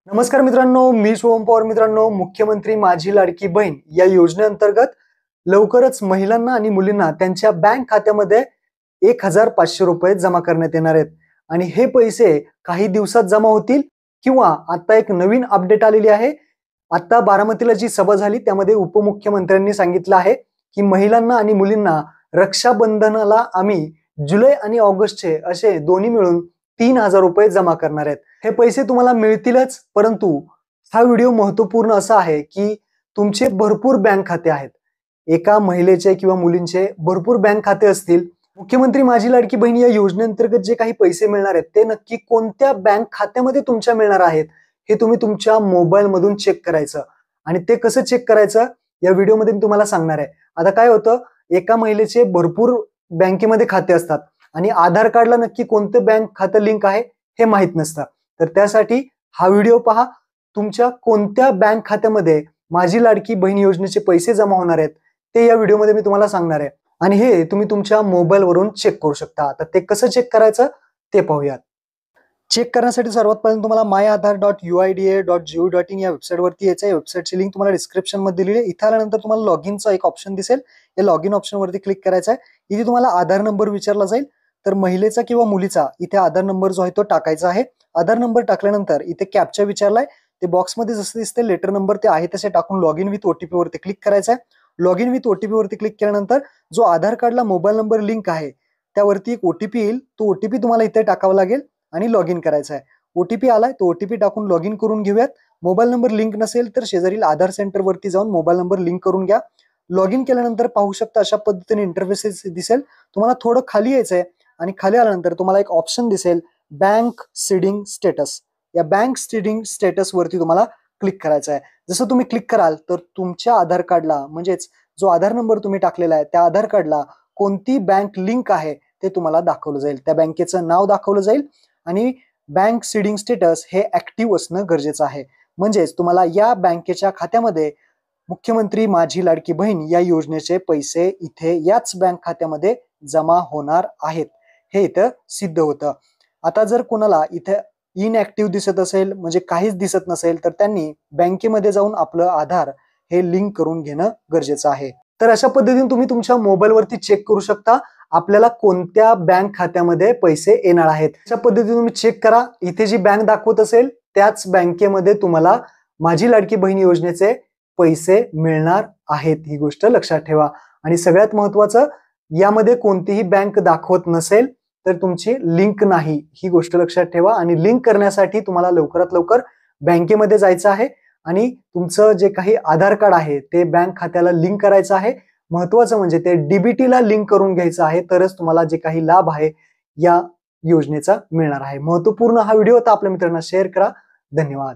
नमस्कार मित्रांनो, मी शुभम पवार. मित्रांनो, मुख्यमंत्री माझी लाडकी बहीण या योजनेअंतर्गत लवकरच महिलांना आणि मुलींना त्यांच्या बँक खात्यामध्ये 1,500 रुपये जमा करण्यात येणार आहेत आणि हे पैसे काही दिवसात जमा होतील किंवा आता एक नवीन अपडेट आलेली आहे. आता बारामतीला जी सभा झाली त्यामध्ये उपमुख्यमंत्र्यांनी सांगितलं आहे की महिलांना आणि मुलींना रक्षाबंधनाला आम्ही जुलै आणि ऑगस्टचे असे दोन्ही मिळून 3,000 रुपये जमा करणार आहेत. हे पैसे तुम्हाला मिळतीलच, परंतु हा व्हिडिओ महत्त्वपूर्ण असा आहे की तुमचे भरपूर बँक खाते आहेत. एका महिलेचे किंवा मुलींचे भरपूर बँक खाते असतील. मुख्यमंत्री माझी लाडकी बहीण या योजनेअंतर्गत जे काही पैसे मिळणार आहेत ते नक्की कोणत्या बँक खात्यामध्ये तुमच्या मिळणार आहेत हे तुम्ही तुमच्या मोबाईल मधून चेक करायचं. आणि ते कसं चेक करायचं या व्हिडिओमध्ये मी तुम्हाला सांगणार आहे. आता काय होतं, एका महिलेचे भरपूर बँकेमध्ये खाते असतात आणि आधार कार्डला नक्की कोणतं बँक खातं लिंक आहे हे माहित नसतं. तर त्यासाठी हा व्हिडिओ पहा. तुमच्या कोणत्या बँक खात्यामध्ये माझी लाडकी बहीण योजनेचे पैसे जमा होणार आहेत ते या व्हिडिओमध्ये मी तुम्हाला सांगणार आहे आणि हे तुम्ही तुमच्या मोबाईल वरून चेक करू शकता. आता ते कसं चेक करायचं ते पाहूयात. चेक करण्यासाठी सर्वात पहिल्यांदा तुम्हाला myaadhar.uida.gov.in या वेबसाईटवरती यायचं आहे. वेबसाईटची लिंक तुम्हाला डिस्क्रिप्शन मध्ये दिलेली आहे. इथे आल्यानंतर तुम्हाला लॉग इनचा एक ऑप्शन दिसेल. या लॉग इन ऑप्शनवरती क्लिक करायचं आहे. इथे तुम्हाला आधार नंबर विचारला जाईल. तर महिलेचा किंवा मुलीचा इथे आधार नंबर जो आहे तो टाकायचा आहे. आधार नंबर टाकल्यानंतर इथे कॅप्चा विचारलाय. ते बॉक्समध्ये जसं दिसते लेटर नंबर ते आहे तसे टाकून लॉग इन विथ ओटीपी वरती क्लिक करायचं आहे. लॉग इन विथ ओटीपी वरती क्लिक केल्यानंतर जो आधार कार्डला मोबाईल नंबर लिंक आहे त्यावरती एक ओटीपी येईल. तो ओटीपी तुम्हाला इथे टाकावा लागेल आणि लॉग इन करायचा आहे. ओटीपी आलाय तो ओटीपी टाकून लॉग इन करून घेऊयात. मोबाईल नंबर लिंक नसेल तर शेजारील आधार सेंटर वरती जाऊन मोबाईल नंबर लिंक करून घ्या. लॉग इन केल्यानंतर पाहू शकता अशा पद्धतीने इंटरफेस दिसेल. तुम्हाला थोडं खाली यायचंय आणि खाली आल्यानंतर तुम्हाला एक ऑप्शन दिसेल बँक सीडिंग स्टेटस. या बँक सीडिंग स्टेटस वरती तुम्हाला क्लिक करायचं आहे. जसं तुम्ही क्लिक कराल तर तुमच्या आधार कार्डला म्हणजेच जो आधार नंबर तुम्ही टाकलेला आहे त्या आधार कार्डला कोणती बँक लिंक आहे ते तुम्हाला दाखवलं जाईल. त्या बँकेचं नाव दाखवलं जाईल आणि बँक सीडिंग स्टेटस हे ऍक्टिव्ह असणं गरजेचं आहे. म्हणजेच तुम्हाला या बँकेच्या खात्यामध्ये मुख्यमंत्री माझी लाडकी बहीण या योजनेचे पैसे इथे याच बँक खात्यामध्ये जमा होणार आहेत हे इथं सिद्ध होतं. आता जर कोणाला इथे इनऍक्टिव्ह दिसत असेल म्हणजे काहीच दिसत नसेल तर त्यांनी बँकेमध्ये जाऊन आपलं आधार हे लिंक करून घेणं गरजेचं आहे. तर अशा पद्धतीने तुम्ही तुमच्या मोबाईलवरती चेक करू शकता आपल्याला कोणत्या बँक खात्यामध्ये पैसे येणार आहेत. अशा पद्धतीने तुम्ही चेक करा. इथे जी बँक दाखवत असेल त्याच बँकेमध्ये तुम्हाला माझी लाडकी बहीण योजनेचे पैसे मिळणार आहेत. ही गोष्ट लक्षात ठेवा. आणि सगळ्यात महत्वाचं, यामध्ये कोणतीही बँक दाखवत नसेल तर तुमची लिंक नाही, ही गोष्ट लक्षात ठेवा. आणि लिंक करण्यासाठी तुम्हाला लवकरात लवकर बँकेमध्ये जायचं आहे आणि तुमचं जे काही आधार कार्ड आहे ते बँक खात्याला लिंक करायचं आहे. महत्वाचं म्हणजे ते डीबीटी ला लिंक करून घ्यायचं आहे, तरच तुम्हाला जे काही लाभ आहे या योजनेचा मिळणार आहे. महत्वपूर्ण हा व्हिडिओ होता. आपल्या मित्रांना शेअर करा. धन्यवाद.